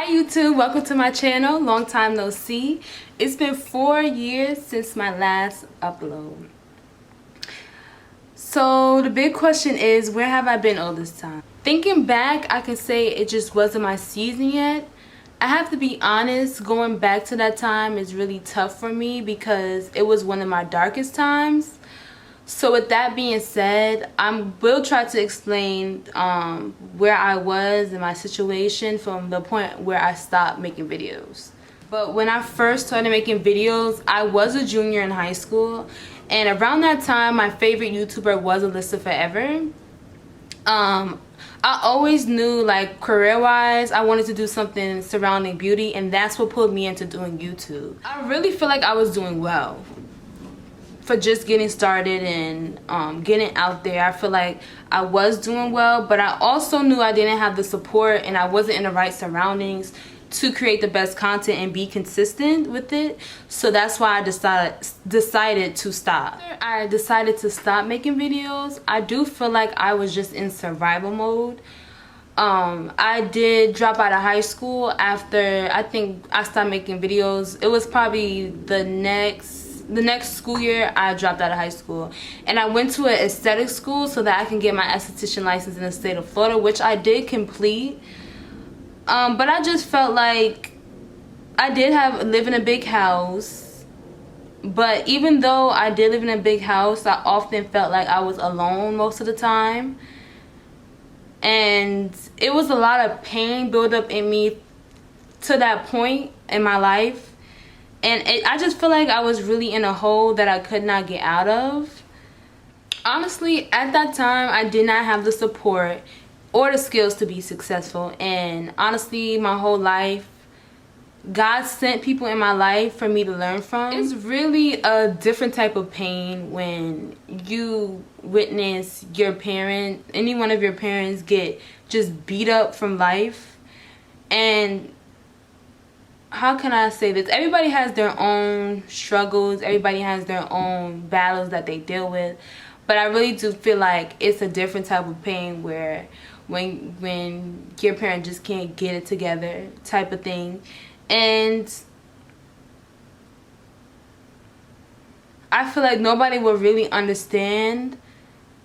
Hi YouTube, welcome to my channel. Long time no see. It's been 4 years since my last upload. So the big question is, where have I been all this time? Thinking back, I can say it just wasn't my season yet. I have to be honest, going back to that time is really tough for me because it was one of my darkest times. So with that being said, I will try to explain where I was in my situation from the point where I stopped making videos. But when I first started making videos, I was a junior in high school, and around that time my favorite YouTuber was Alyssa Forever. I always knew, like, career-wise, I wanted to do something surrounding beauty, and that's what pulled me into doing YouTube. I really feel like I was doing well for just getting started and getting out there. I feel like I was doing well, but I also knew I didn't have the support and I wasn't in the right surroundings to create the best content and be consistent with it. So that's why I decided to stop. After I decided to stop making videos, I do feel like I was just in survival mode. I did drop out of high school after I think I stopped making videos. It was probably the next school year I dropped out of high school, and I went to an aesthetic school so that I can get my esthetician license in the state of Florida, which I did complete. But I just felt like I did live in a big house, but even though I did live in a big house, I often felt like I was alone most of the time, and it was a lot of pain built up in me to that point in my life. And I just feel like I was really in a hole that I could not get out of. Honestly, at that time, I did not have the support or the skills to be successful. And honestly, my whole life, God sent people in my life for me to learn from. It's really a different type of pain when you witness your parent, any one of your parents, get just beat up from life. And how can I say this? Everybody has their own struggles. Everybody has their own battles that they deal with. But I really do feel like it's a different type of pain where when your parent just can't get it together type of thing. And I feel like nobody will really understand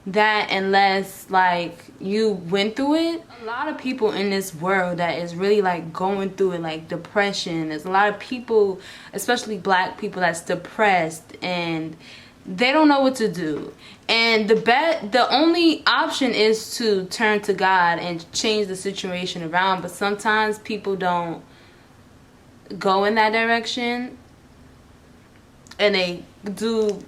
that unless, like, you went through it. A lot of people in this world that is really, like, going through it, like depression. There's a lot of people, especially black people, that's depressed and they don't know what to do. And the only option is to turn to God and change the situation around. But sometimes people don't go in that direction, and they do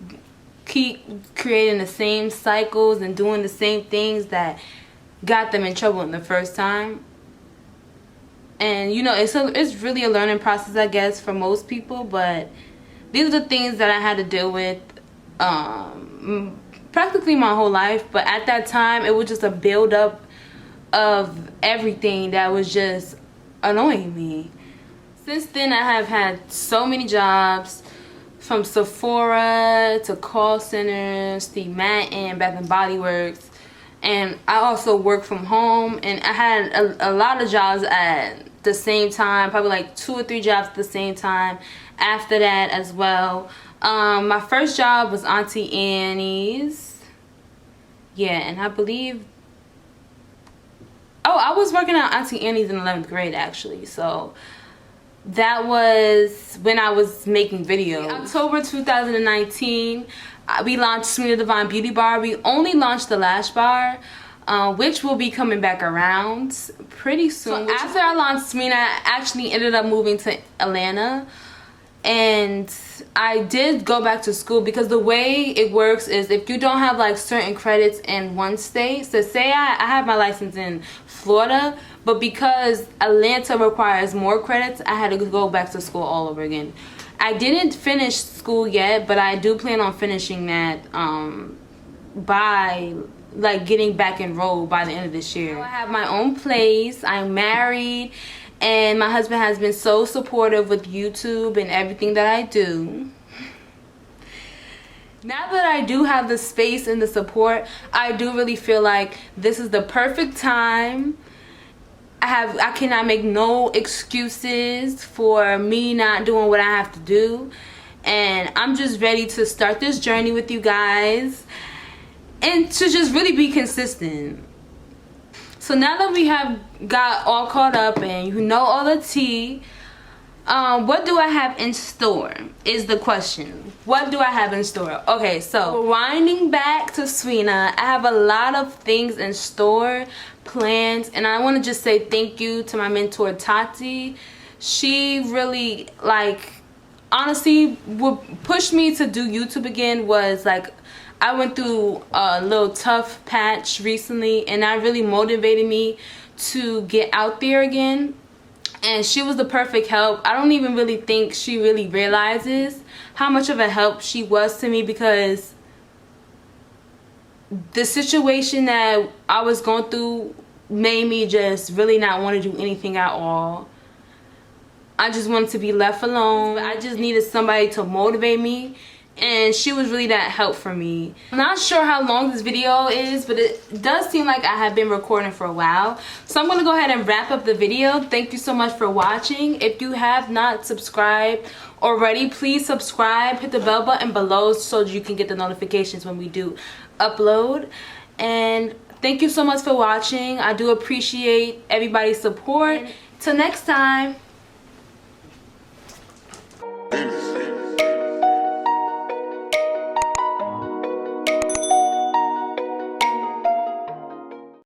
keep creating the same cycles and doing the same things that got them in trouble in the first time. And you know, it's really a learning process, I guess, for most people. But these are the things that I had to deal with practically my whole life. But at that time, it was just a build-up of everything that was just annoying me. Since then, I have had so many jobs, from Sephora to call centers, Steve Madden, Bath and Body Works, and I also work from home. And I had a lot of jobs at the same time, probably like 2 or 3 jobs at the same time after that as well. My first job was Auntie Annie's. Yeah, and I believe, I was working at Auntie Annie's in 11th grade actually. So that was when I was making videos. In October 2019, we launched Serena Divine Beauty Bar. We only launched the lash bar, which will be coming back around pretty soon. So after I launched Serena, I actually ended up moving to Atlanta. And I did go back to school because the way it works is if you don't have like certain credits in one state. So say I have my license in Florida, but because Atlanta requires more credits, I had to go back to school all over again. I didn't finish school yet, but I do plan on finishing that by like getting back enrolled by the end of this year. I have my own place. I'm married. And my husband has been so supportive with YouTube and everything that I do. Now that I do have the space and the support, I do really feel like this is the perfect time I cannot make no excuses for me not doing what I have to do. And I'm just ready to start this journey with you guys and to just really be consistent. So now that we have got all caught up and you know all the tea, what do I have in store is the question. What do I have in store? Okay, so winding back to Swina, I have a lot of things in store, plans, and I want to just say thank you to my mentor Tati. She really, like, honestly, what pushed me to do YouTube again was, like, I went through a little tough patch recently, and that really motivated me to get out there again. And she was the perfect help. I don't even really think she really realizes how much of a help she was to me, because the situation that I was going through made me just really not want to do anything at all. I just wanted to be left alone. I just needed somebody to motivate me, and she was really that help for me. I'm not sure how long this video is, but it does seem like I have been recording for a while. So I'm going to go ahead and wrap up the video. Thank you so much for watching. If you have not subscribed already, please subscribe. Hit the bell button below so you can get the notifications when we do upload. And thank you so much for watching. I do appreciate everybody's support. Till next time.